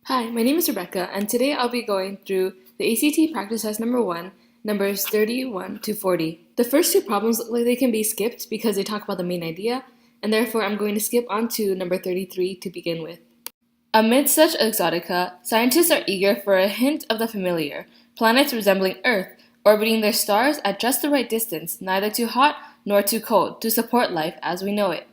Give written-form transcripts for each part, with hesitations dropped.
Hi, my name is Rebecca, and today I'll be going through the ACT practice test number 1, numbers 31 to 40. The first two problems look like they can be skipped because they talk about the main idea, and therefore I'm going to skip on to number 33 to begin with. Amid such exotica, scientists are eager for a hint of the familiar, planets resembling Earth, orbiting their stars at just the right distance, neither too hot nor too cold, to support life as we know it.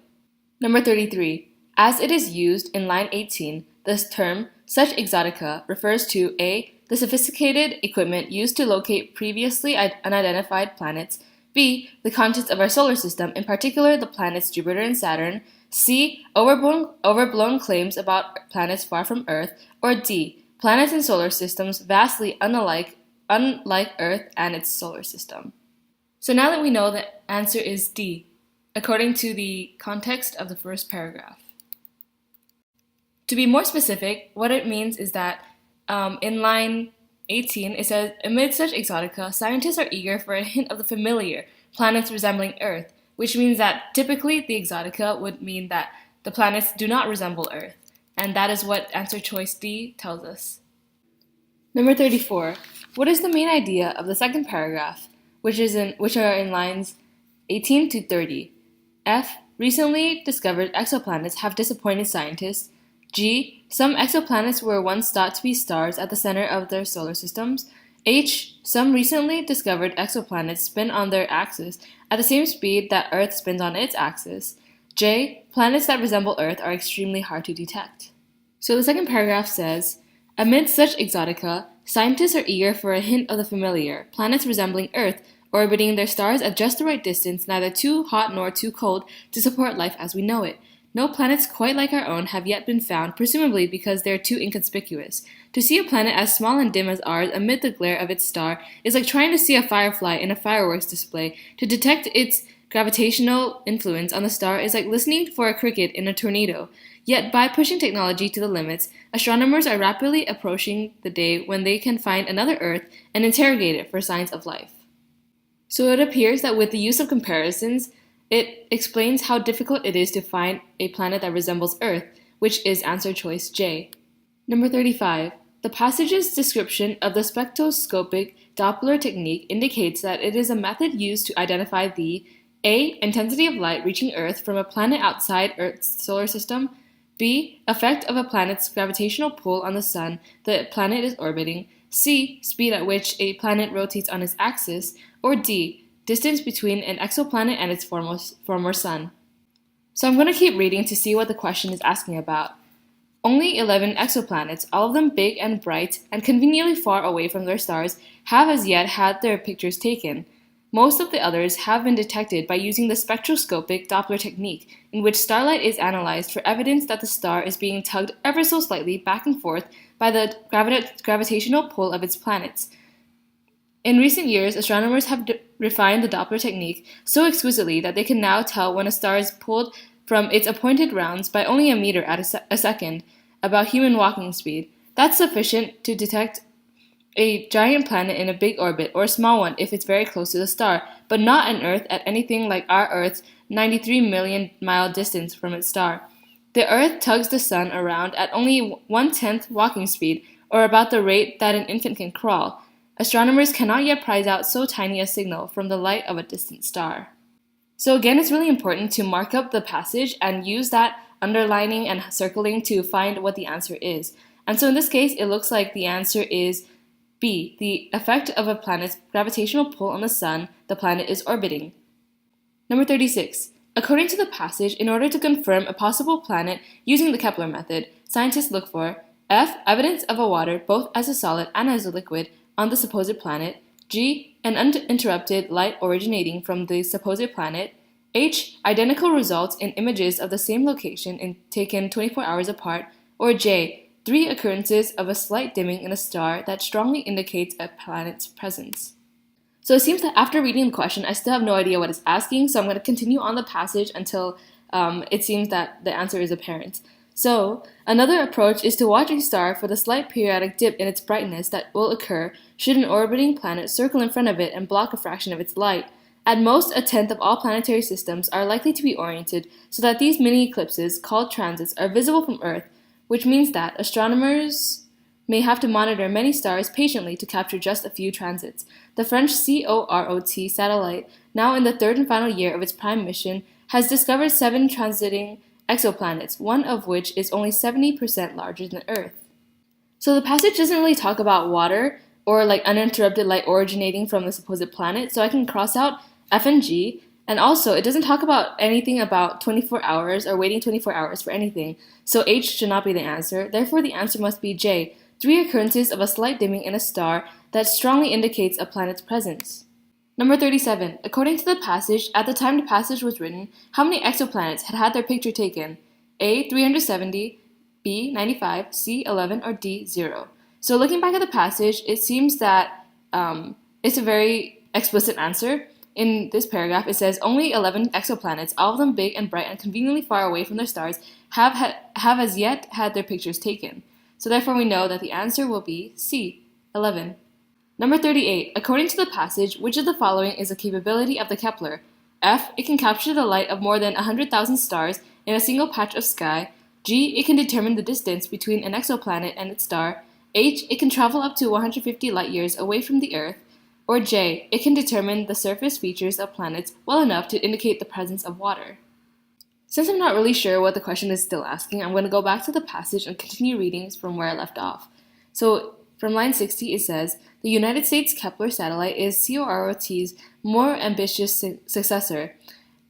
Number 33. As it is used in line 18, this term, such exotica, refers to A. The sophisticated equipment used to locate previously unidentified planets, B. The contents of our solar system, in particular the planets Jupiter and Saturn, C. Overblown claims about planets far from Earth, or D. Planets and solar systems vastly unlike Earth and its solar system. So now that we know the answer is D, according to the context of the first paragraph. To be more specific, what it means is that in line 18, it says, amid such exotica, scientists are eager for a hint of the familiar, planets resembling Earth, which means that typically the exotica would mean that the planets do not resemble Earth. And that is what answer choice D tells us. Number 34. What is the main idea of the second paragraph, which are in lines 18 to 30? F. Recently discovered exoplanets have disappointed scientists. G. Some exoplanets were once thought to be stars at the center of their solar systems. H. Some recently discovered exoplanets spin on their axis at the same speed that Earth spins on its axis. J. Planets that resemble Earth are extremely hard to detect. So the second paragraph says, amid such exotica, scientists are eager for a hint of the familiar, planets resembling Earth, orbiting their stars at just the right distance, neither too hot nor too cold, to support life as we know it. No planets quite like our own have yet been found, presumably because they are too inconspicuous. To see a planet as small and dim as ours amid the glare of its star is like trying to see a firefly in a fireworks display. To detect its gravitational influence on the star is like listening for a cricket in a tornado. Yet, by pushing technology to the limits, astronomers are rapidly approaching the day when they can find another Earth and interrogate it for signs of life. So it appears that with the use of comparisons, it explains how difficult it is to find a planet that resembles Earth, which is answer choice J. Number 35. The passage's description of the spectroscopic Doppler technique indicates that it is a method used to identify the A. Intensity of light reaching Earth from a planet outside Earth's solar system, B. Effect of a planet's gravitational pull on the sun the planet is orbiting, C. Speed at which a planet rotates on its axis, or D. Distance between an exoplanet and its former sun. So I'm going to keep reading to see what the question is asking about. Only 11 exoplanets, all of them big and bright and conveniently far away from their stars, have as yet had their pictures taken. Most of the others have been detected by using the spectroscopic Doppler technique, in which starlight is analyzed for evidence that the star is being tugged ever so slightly back and forth by the gravitational pull of its planets. In recent years, astronomers have refined the Doppler technique so exquisitely that they can now tell when a star is pulled from its appointed rounds by only a meter at a second, about human walking speed. That's sufficient to detect a giant planet in a big orbit, or a small one if it's very close to the star, but not an Earth at anything like our Earth's 93 million mile distance from its star. The Earth tugs the sun around at only 1/10 walking speed, or about the rate that an infant can crawl. Astronomers cannot yet prize out so tiny a signal from the light of a distant star. So again, it's really important to mark up the passage and use that underlining and circling to find what the answer is. And so in this case, it looks like the answer is B, the effect of a planet's gravitational pull on the sun the planet is orbiting. Number 36. According to the passage, in order to confirm a possible planet using the Kepler method, scientists look for F, evidence of a water both as a solid and as a liquid on the supposed planet, G. An uninterrupted light originating from the supposed planet, H. Identical results in images of the same location taken 24 hours apart, or J. 3 occurrences of a slight dimming in a star that strongly indicates a planet's presence. So it seems that after reading the question, I still have no idea what it's asking, so I'm going to continue on the passage until it seems that the answer is apparent. So, another approach is to watch a star for the slight periodic dip in its brightness that will occur should an orbiting planet circle in front of it and block a fraction of its light. At most, a tenth of all planetary systems are likely to be oriented so that these mini eclipses, called transits, are visible from Earth, which means that astronomers may have to monitor many stars patiently to capture just a few transits. The French COROT satellite, now in the third and final year of its prime mission, has discovered 7 transiting exoplanets, one of which is only 70% larger than Earth. So the passage doesn't really talk about water or like uninterrupted light originating from the supposed planet, so I can cross out F and G. And also, it doesn't talk about anything about 24 hours or waiting 24 hours for anything, so H should not be the answer. Therefore, the answer must be J, 3 occurrences of a slight dimming in a star that strongly indicates a planet's presence. Number 37. According to the passage, at the time the passage was written, how many exoplanets had had their picture taken? A. 370, B. 95, C. 11, or D. 0. So looking back at the passage, it seems that it's a very explicit answer. In this paragraph, it says only 11 exoplanets, all of them big and bright and conveniently far away from their stars, have as yet had their pictures taken. So therefore we know that the answer will be C. 11. Number 38. According to the passage, which of the following is a capability of the Kepler? F. It can capture the light of more than 100,000 stars in a single patch of sky. G. It can determine the distance between an exoplanet and its star. H. It can travel up to 150 light years away from the Earth. Or J. It can determine the surface features of planets well enough to indicate the presence of water. Since I'm not really sure what the question is still asking, I'm going to go back to the passage and continue reading from where I left off. So from line 60, it says, the United States Kepler satellite is COROT's more ambitious successor.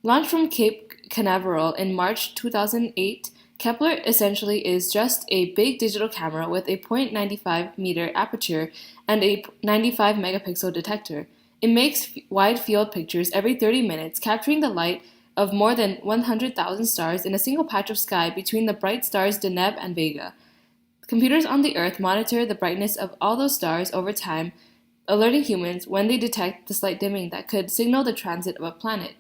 Launched from Cape Canaveral in March 2008, Kepler essentially is just a big digital camera with a 0.95 meter aperture and a 95 megapixel detector. It makes wide field pictures every 30 minutes, capturing the light of more than 100,000 stars in a single patch of sky between the bright stars Deneb and Vega. Computers on the Earth monitor the brightness of all those stars over time, alerting humans when they detect the slight dimming that could signal the transit of a planet.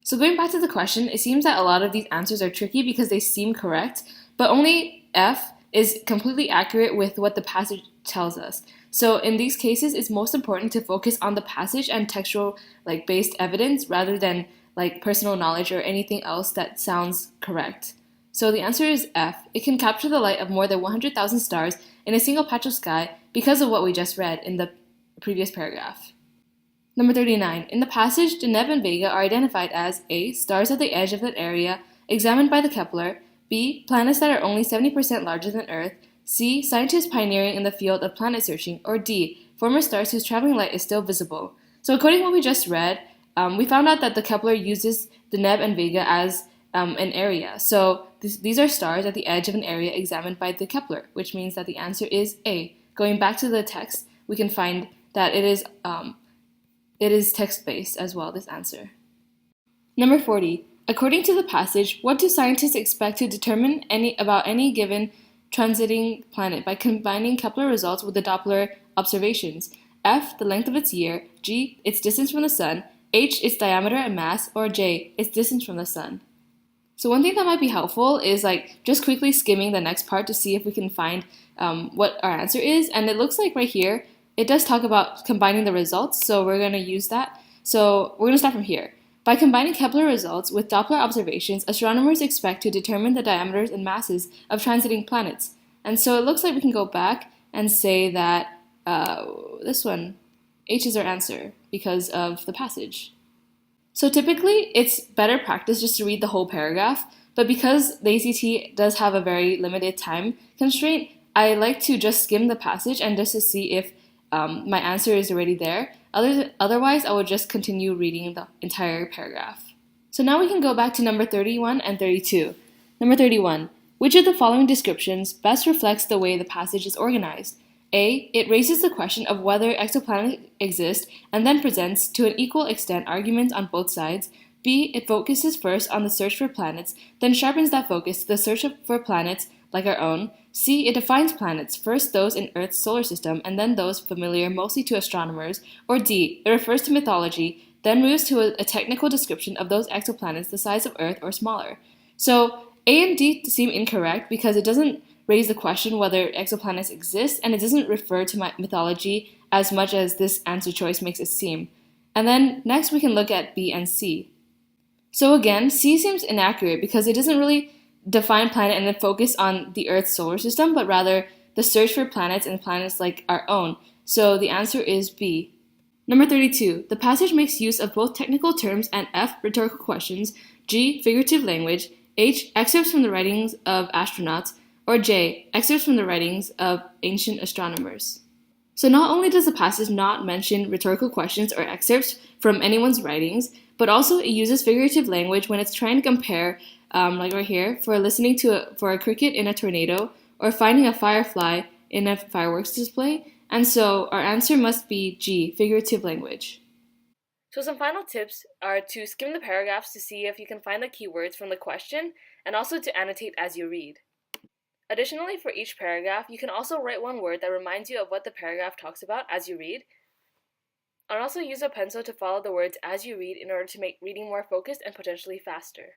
So going back to the question, it seems that a lot of these answers are tricky because they seem correct, but only F is completely accurate with what the passage tells us. So in these cases, it's most important to focus on the passage and textual based evidence rather than personal knowledge or anything else that sounds correct. So the answer is F. It can capture the light of more than 100,000 stars in a single patch of sky because of what we just read in the previous paragraph. Number 39. In the passage, Deneb and Vega are identified as A. Stars at the edge of that area examined by the Kepler, B. Planets that are only 70% larger than Earth, C. Scientists pioneering in the field of planet searching, or D. Former stars whose traveling light is still visible. So according to what we just read, we found out that the Kepler uses Deneb and Vega as an area. So these are stars at the edge of an area examined by the Kepler, which means that the answer is A. Going back to the text, we can find that it is text-based as well, this answer. Number 40. According to the passage, what do scientists expect to determine about any given transiting planet by combining Kepler results with the Doppler observations? F. The length of its year. G. Its distance from the Sun. H. Its diameter and mass. Or J. Its distance from the Sun. So one thing that might be helpful is just quickly skimming the next part to see if we can find what our answer is. And it looks like right here, it does talk about combining the results, so we're going to use that. So we're going to start from here. By combining Kepler results with Doppler observations, astronomers expect to determine the diameters and masses of transiting planets. And so it looks like we can go back and say that this one, H is our answer because of the passage. So typically, it's better practice just to read the whole paragraph, but because the ACT does have a very limited time constraint, I like to just skim the passage and just to see if my answer is already there. Otherwise, I would just continue reading the entire paragraph. So now we can go back to number 31 and 32. Number 31. Which of the following descriptions best reflects the way the passage is organized? A. It raises the question of whether exoplanets exist and then presents, to an equal extent, arguments on both sides. B. It focuses first on the search for planets, then sharpens that focus to the search for planets like our own. C. It defines planets, first those in Earth's solar system and then those familiar mostly to astronomers. Or D. It refers to mythology, then moves to a technical description of those exoplanets the size of Earth or smaller. So A and D seem incorrect because it doesn't raise the question whether exoplanets exist, and it doesn't refer to mythology as much as this answer choice makes it seem. And then next we can look at B and C. So again, C seems inaccurate because it doesn't really define planet and then focus on the Earth's solar system, but rather the search for planets and planets like our own. So the answer is B. Number 32. The passage makes use of both technical terms and F. Rhetorical questions, G. Figurative language, H. Excerpts from the writings of astronauts, or J. Excerpts from the writings of ancient astronomers. So not only does the passage not mention rhetorical questions or excerpts from anyone's writings, but also it uses figurative language when it's trying to compare, like right here, for listening for a cricket in a tornado or finding a firefly in a fireworks display. And so our answer must be G, figurative language. So some final tips are to skim the paragraphs to see if you can find the keywords from the question and also to annotate as you read. Additionally, for each paragraph, you can also write one word that reminds you of what the paragraph talks about as you read, and also use a pencil to follow the words as you read in order to make reading more focused and potentially faster.